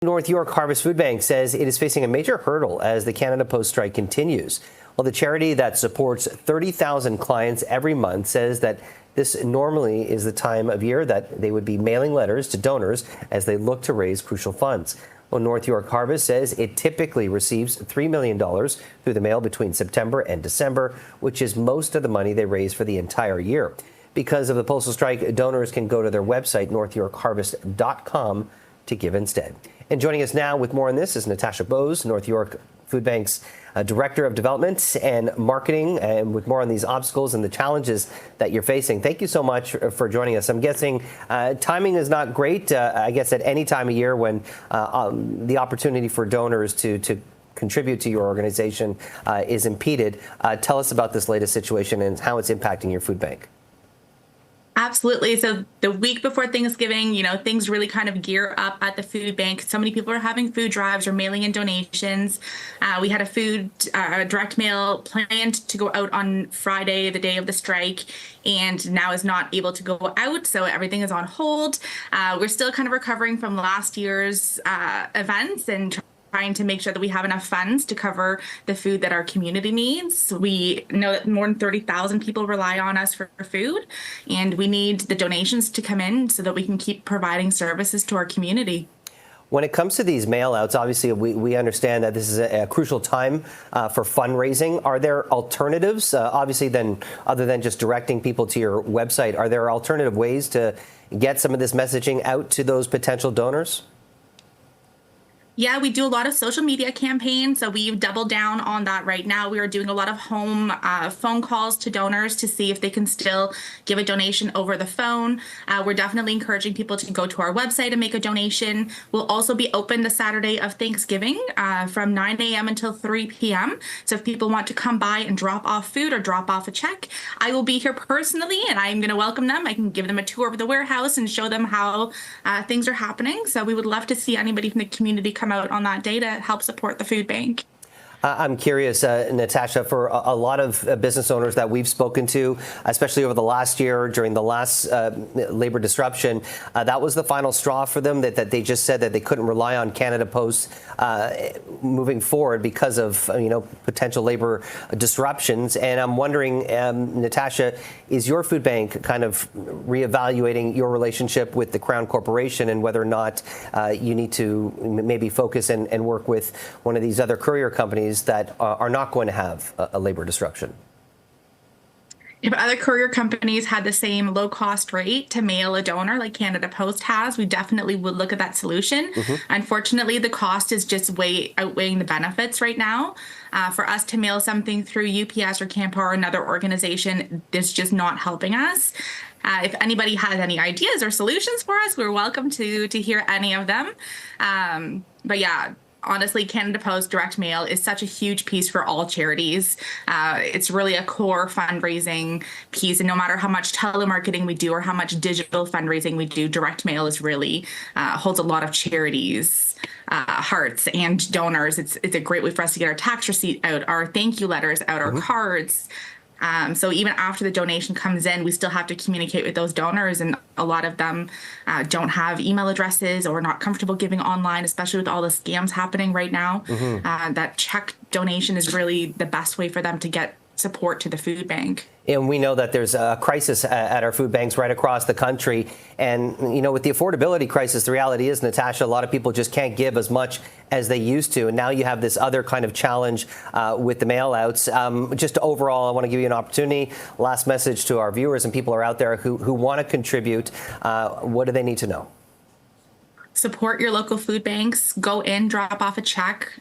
North York Harvest Food Bank says it is facing a major hurdle as the Canada Post strike continues. Well, the charity that supports 30,000 clients every month says that this normally is the time of year that they would be mailing letters to donors as they look to raise crucial funds. Well, North York Harvest says it typically receives $3 million through the mail between September and December, which is most of the money they raise for the entire year. Because of the postal strike, donors can go to their website, northyorkharvest.com, to give instead. And joining us now with more on this is Natasha Bowes, North York Food Bank's Director of Development and Marketing, and with more on these obstacles and the challenges that you're facing. Thank you so much for joining us. I'm guessing timing is not great, I guess, at any time of year when the opportunity for donors to contribute to your organization is impeded. Tell us about this latest situation and how it's impacting your food bank. Absolutely. So the week before Thanksgiving, things really kind of gear up at the food bank. So many people are having food drives or mailing in donations. We had a food direct mail planned to go out on Friday, the day of the strike, and now is not able to go out. So everything is on hold. We're still kind of recovering from last year's events and trying to make sure that we have enough funds to cover the food that our community needs. We know that more than 30,000 people rely on us for food, and we need the donations to come in so that we can keep providing services to our community. When it comes to these mail-outs, obviously we understand that this is a crucial time for fundraising. Are there alternatives, obviously, then other than just directing people to your website? Are there alternative ways to get some of this messaging out to those potential donors? Yeah, we do a lot of social media campaigns, so we've doubled down on that right now. We are doing a lot of home phone calls to donors to see if they can still give a donation over the phone. We're definitely encouraging people to go to our website and make a donation. We'll also be open the Saturday of Thanksgiving from 9 a.m. until 3 p.m. So if people want to come by and drop off food or drop off a check, I will be here personally, and I'm going to welcome them. I can give them a tour of the warehouse and show them how things are happening. So we would love to see anybody from the community come out on that day to help support the food bank. I'm curious, Natasha, for a lot of business owners that we've spoken to, especially over the last year during the last labor disruption, that was the final straw for them, that they just said that they couldn't rely on Canada Post moving forward because of potential labor disruptions. And I'm wondering, Natasha, is your food bank kind of reevaluating your relationship with the Crown Corporation and whether or not you need to maybe focus and work with one of these other courier companies that are not going to have a labor disruption? If other courier companies had the same low-cost rate to mail a donor like Canada Post has, we definitely would look at that solution. Unfortunately, the cost is just way outweighing the benefits right now. For us to mail something through UPS or Canpar or another organization, it's just not helping us. If anybody has any ideas or solutions for us, we're welcome to hear any of them. But yeah, honestly, Canada Post direct mail is such a huge piece for all charities. It's really a core fundraising piece. And no matter how much telemarketing we do or how much digital fundraising we do, direct mail is really holds a lot of charities' hearts and donors. It's a great way for us to get our tax receipt out, our thank you letters out, our cards. So even after the donation comes in, we still have to communicate with those donors, and a lot of them don't have email addresses or are not comfortable giving online, especially with all the scams happening right now. That check donation is really the best way for them to get support to the food bank. And we know that there's a crisis at our food banks right across the country. And, with the affordability crisis, the reality is, Natasha, a lot of people just can't give as much as they used to. And now you have this other kind of challenge with the mail outs. Just overall, I want to give you an opportunity. Last message to our viewers and people who are out there who want to contribute. What do they need to know? Support your local food banks. Go in, drop off a check,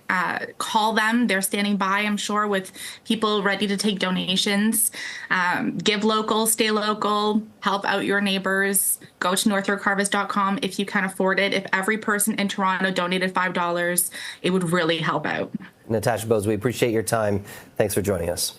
call them. They're standing by, I'm sure, with people ready to take donations. Give local, stay local, help out your neighbors. Go to northyorkharvest.com if you can afford it. If every person in Toronto donated $5, it would really help out. Natasha Bowes, we appreciate your time. Thanks for joining us.